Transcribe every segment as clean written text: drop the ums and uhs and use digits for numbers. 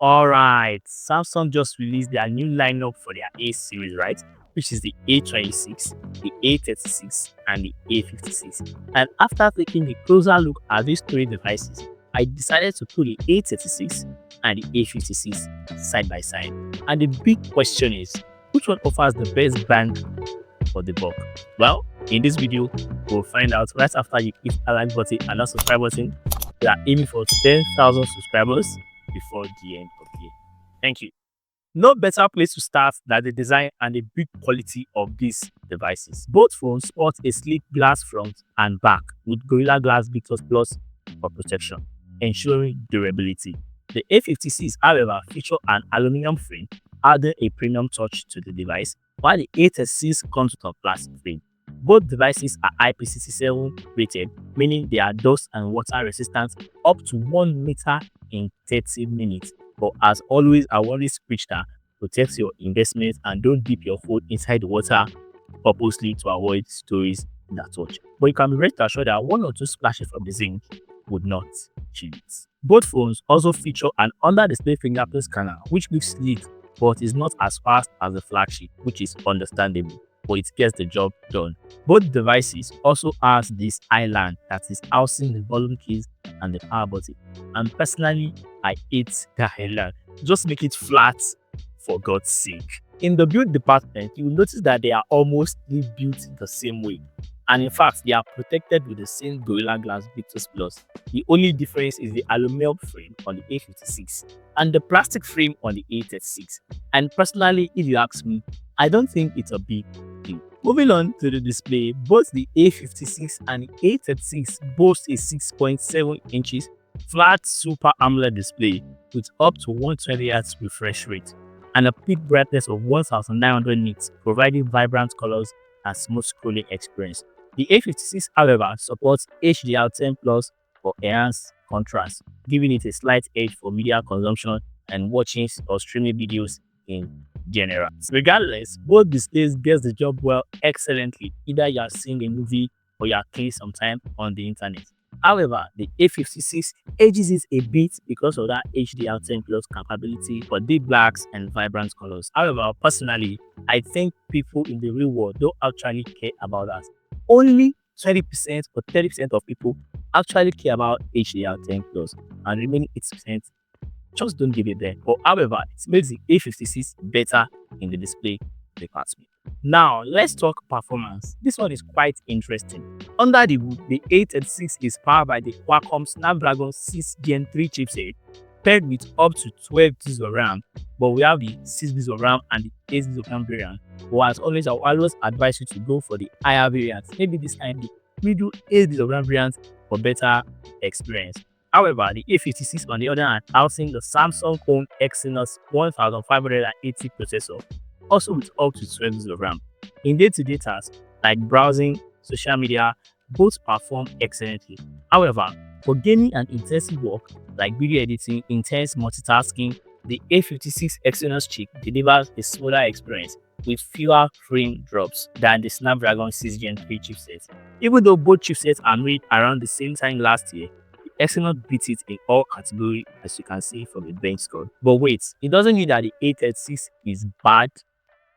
Alright, Samsung just released their new lineup for their A series, right? Which is the A26, the A36, and the A56. And after taking a closer look at these three devices, I decided to put the A36 and the A56 side by side. And the big question is, which one offers the best bang for the buck? Well, in this video, we'll find out right after you click the like button and the subscribe button. We are aiming for 10,000 subscribers before the end of the year. Thank you. No better place to start than the design and the build quality of these devices. Both phones sport a sleek glass front and back with Gorilla Glass Victus Plus for protection, ensuring durability. The A56, however, features an aluminum frame, adding a premium touch to the device, while the A36 comes with a plastic frame. Both devices are IP67 rated, meaning they are dust and water resistant up to 1 meter in 30 minutes. But as always, I always preach that protect your investment and don't dip your phone inside the water purposely to avoid stories that touch. But you can be rest assured that 1 or 2 splashes from the zinc would not chill it. Both phones also feature an under-display fingerprint scanner, which looks sleek but is not as fast as the flagship, which is understandable, but it gets the job done. Both devices also has this island that is housing the volume keys and the power button. And personally, I hate that island. Just make it flat, for God's sake. In the build department, you will notice that they are almost built the same way. And in fact, they are protected with the same Gorilla Glass Victus Plus. The only difference is the aluminum frame on the A56 and the plastic frame on the A36. And personally, if you ask me, I don't think it's a big deal. Moving on to the display, both the A56 and the A36 boast a 6.7 inches flat Super AMOLED display with up to 120Hz refresh rate and a peak brightness of 1900 nits, providing vibrant colors and smooth scrolling experience. The A56, however, supports HDR10 Plus for enhanced contrast, giving it a slight edge for media consumption and watching or streaming videos in general. Regardless, both displays get the job well excellently, either you are seeing a movie or you are killing some time on the internet. However, the A56 edges it a bit because of that HDR10 Plus capability for deep blacks and vibrant colors. However, personally, I think people in the real world don't actually care about that. Only 20% or 30% of people actually care about HDR10 Plus, and remaining 80% just don't give it there. But however, it makes the A56 better in the display department. Now, let's talk performance. This one is quite interesting. Under the hood, the A36 is powered by the Qualcomm Snapdragon 6 Gen 3 chipset, paired with up to 12 GB of RAM. But we have the 6 GB of RAM and the 8 GB of RAM variant. But as always, I will always advise you to go for the higher variant. Maybe this time the middle 8 GB of RAM variant for better experience. However, the A56 on the other hand, housing the Samsung phone Exynos 1580 processor, also with up to 12 GB of RAM. In day-to-day tasks like browsing, social media, both perform excellently. However, for gaming and intensive work like video editing, intense multitasking, the A56 Exynos chip delivers a smoother experience with fewer frame drops than the Snapdragon 6 Gen 3 chipset. Even though both chipsets are made around the same time last year, the Exynos beats it in all categories, as you can see from the bench score. But wait, it doesn't mean that the A36 is bad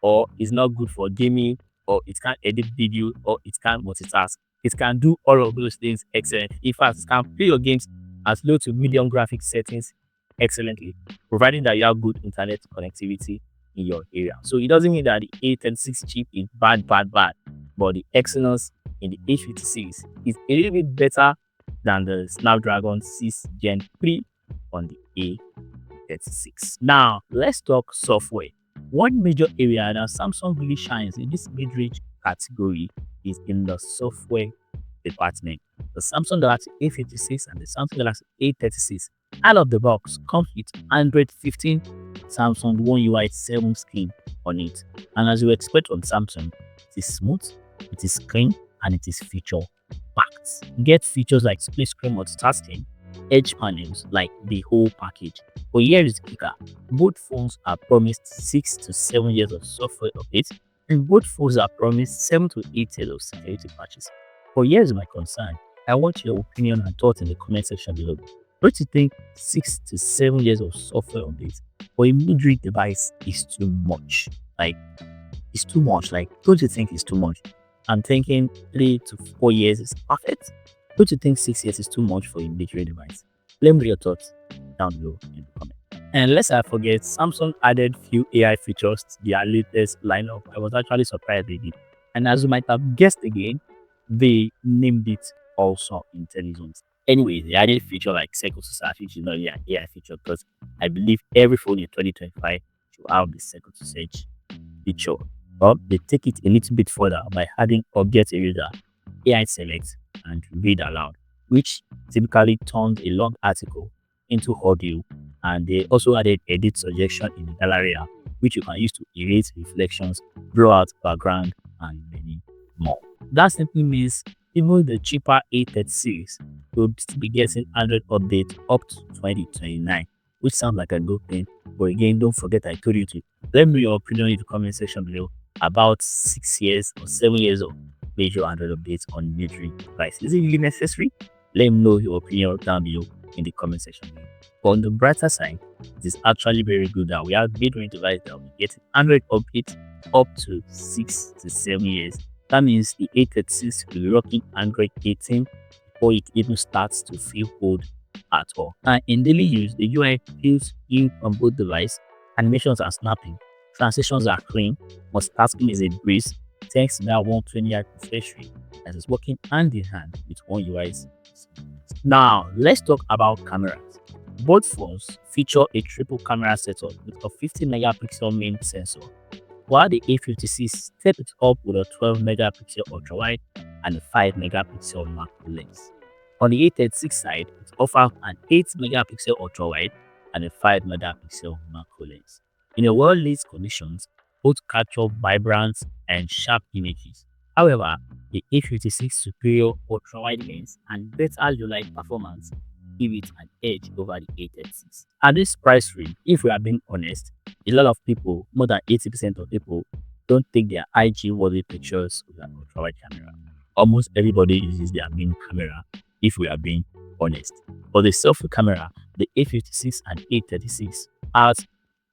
or is not good for gaming, or it can't edit video, or it can't multitask. It can do all of those things excellently. In fact, it can play your games at low to medium graphics settings excellently, providing that you have good internet connectivity in your area. So it doesn't mean that the A36 chip is bad, but the Exynos in the A56 is a little bit better than the Snapdragon 6 Gen 3 on the A36. Now, let's talk software. One major area that Samsung really shines in this mid-range category is in the software department. The Samsung Galaxy A56 and the Samsung Galaxy A36 out of the box comes with Android 15 Samsung One UI 7 screen on it. And as you expect from Samsung, it is smooth, it is clean, and it is feature packed. Get features like split screen multitasking, edge panels, like the whole package. But here is the kicker: both phones are promised 6 to 7 years of software updates, and both phones are promised 7 to 8 years of security patches. But here's my concern: I want your opinion and thoughts in the comment section below. Don't you think 6 to 7 years of software updates for a mid-range device is too much? Like, it's too much. Like, don't you think it's too much? I'm thinking 3 to 4 years is perfect. Don't you think 6 years is too much for a mid-range device? Let me know your thoughts down below in the comments. And lest I forget, Samsung added few AI features to their latest lineup. I was actually surprised they did. And as you might have guessed again, they named it also intelligence. Anyway, they added feature like circle to search, which is not really an AI feature because I believe every phone in 2025 should have the circle to search feature. But they take it a little bit further by adding object eraser, AI select, and read aloud, which typically turns a long article into audio. And they also added edit suggestion in the gallery app, which you can use to erase reflections, draw out background, and many more. That simply means even the cheaper A36 will still be getting Android updates up to 2029, which sounds like a good thing. But again, don't forget I told you to let me know your opinion in the comment section below about 6 years or 7 years of major Android updates on military devices. Is it really necessary? Let me know your opinion down below in the comment section below. But on the brighter side, it is actually very good that we have mid-range devices that will be getting Android updates up to 6 to 7 years. That means the A36 will be rocking Android 18 before it even starts to feel old at all. And in daily use, the UI feels new on both devices. Animations are snapping, transitions are clean, multitasking is a breeze, thanks to that 120Hz refresh rate that is working hand in hand with One UI's. Now, let's talk about cameras. Both phones feature a triple camera setup with a 50 megapixel main sensor, while the A56 steps it up with a 12 megapixel ultrawide and a 5 megapixel macro lens. On the A36 side, it offers an 8 megapixel ultrawide and a 5 megapixel macro lens. In a well-lit conditions, both capture vibrant and sharp images. However, the A56 superior ultrawide lens and better low light performance give it an edge over the A36. At this price range, if we are being honest, a lot of people, more than 80% of people, don't take their IG worthy pictures with an ultrawide camera. Almost everybody uses their main camera, if we are being honest. For the selfie camera, the A56 and A36 has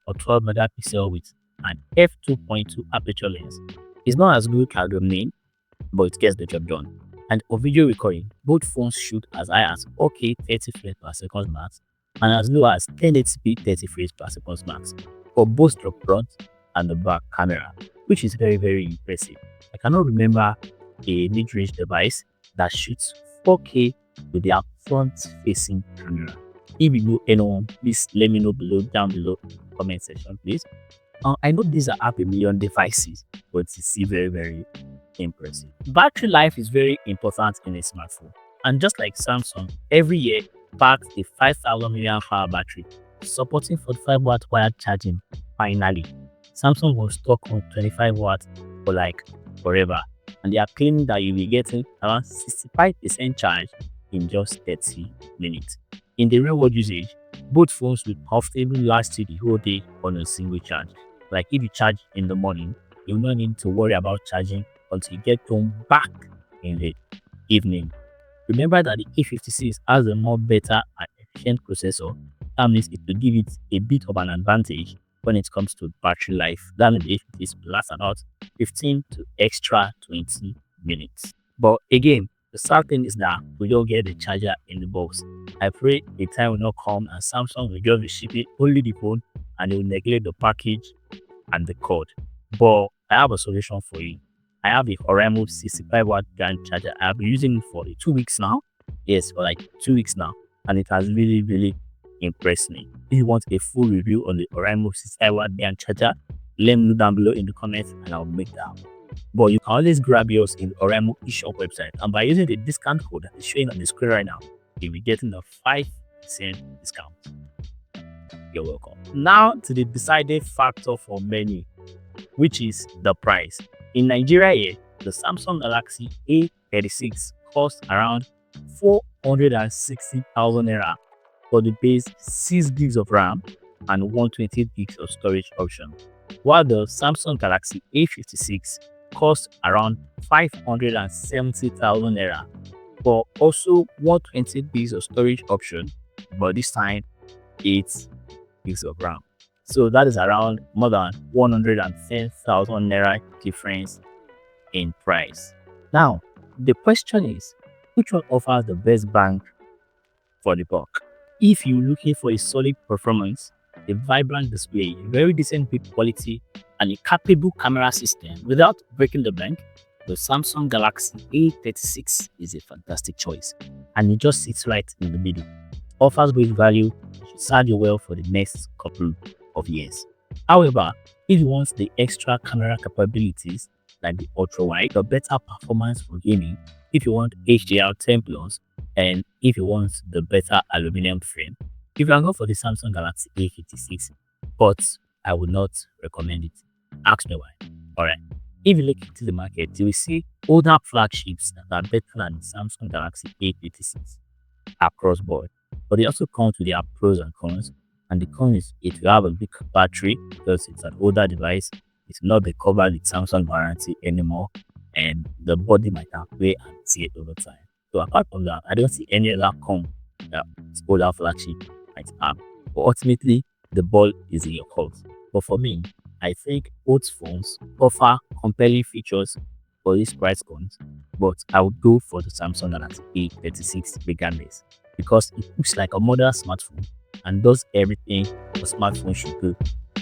a 12 megapixel with an f2.2 aperture lens. It's not as good as the main, but it gets the job done. And for video recording, both phones shoot as high as 4K 30 frames per second max and as low as 1080p 30 frames per second max for both the front and the back camera, which is very, very impressive. I cannot remember a mid-range device that shoots 4K with their front-facing camera. If you know anyone, please let me know down below in the comment section, please. I know these are 500,000 devices, but it's still very, very impressive. Battery life is very important in a smartphone, and just like Samsung, every year packs a 5,000 mAh battery, supporting 45 watt wired charging. Finally, Samsung was stuck on 25 watts for like forever, and they are claiming that you'll be getting around 65% charge in just 30 minutes. In the real world usage, both phones will comfortably last you the whole day on a single charge. Like if you charge in the morning, you'll not need to worry about charging until you get home back in the evening. Remember that the A56 has a more better and efficient processor. That means it will give it a bit of an advantage when it comes to battery life. That means the A56 will last about 15 to extra 20 minutes. But again, the sad thing is that we don't get the charger in the box. I pray the time will not come and Samsung will just be shipping only the phone and they will neglect the package and the cord. But I have a solution for you. I have a Oraimo 65 watt GAN charger. I have been using it for 2 weeks now. Yes, for like 2 weeks now. And it has really, really impressed me. If you want a full review on the Oraimo 65 watt GAN charger, let me know down below in the comments and I'll make that. But you can always grab yours in the Oraimo eShop website. And by using the discount code that is showing on the screen right now, you'll be getting a 5% discount. You're welcome. Now to the deciding factor for many, which is the price. In Nigeria here, the Samsung Galaxy A36 costs around 460,000 naira for the base 6 gigs of RAM and 120 gigs of storage option, while the Samsung Galaxy A56 costs around 570,000 naira for also 120 gigs of storage option but this time 8 gigs of RAM. So that is around more than 110,000 naira difference in price. Now, the question is, which one offers the best bang for the buck? If you're looking for a solid performance, a vibrant display, very decent build quality, and a capable camera system without breaking the bank, the Samsung Galaxy A36 is a fantastic choice, and it just sits right in the middle. Offers great value, should serve you well for the next couple of years. However, if you want the extra camera capabilities like the ultra wide or better performance for gaming, if you want HDR10 plus, and if you want the better aluminum frame, you can go for the Samsung Galaxy A56, but I would not recommend it. Ask me why. Alright. If you look into the market, you will see older flagships that are better than the Samsung Galaxy A56 across board. But they also come with their pros and cons. And the con is it will have a big battery because it's an older device. It will not be covered with Samsung warranty anymore, and the body might have wear and tear over time. So apart from that, I don't see any other con that older flagship might have. But ultimately, the ball is in your court. But for me, I think both phones offer compelling features for this price point, but I would go for the Samsung Galaxy A36 regardless because it looks like a modern smartphone and does everything a smartphone should do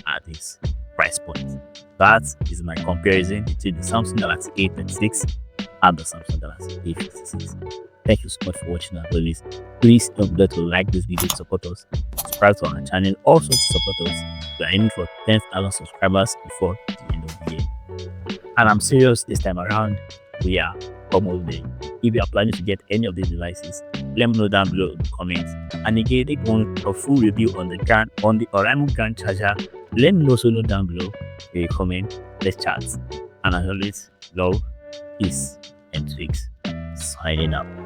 at this price point. That is my comparison between the Samsung Galaxy A36 and the Samsung Galaxy A56. Thank you so much for watching as always. Please don't forget to like this video to support us, subscribe to our channel, also to support us. We are aiming for 10,000 subscribers before the end of the year. And I'm serious this time around, we are almost there. If you are planning to get any of these devices, let me know down below in the comments. And again, if you want a full review on the Oraimo Grand charger, let me also know down below in the comment. Let's chat. And as always, love, peace, and tweaks. Signing out.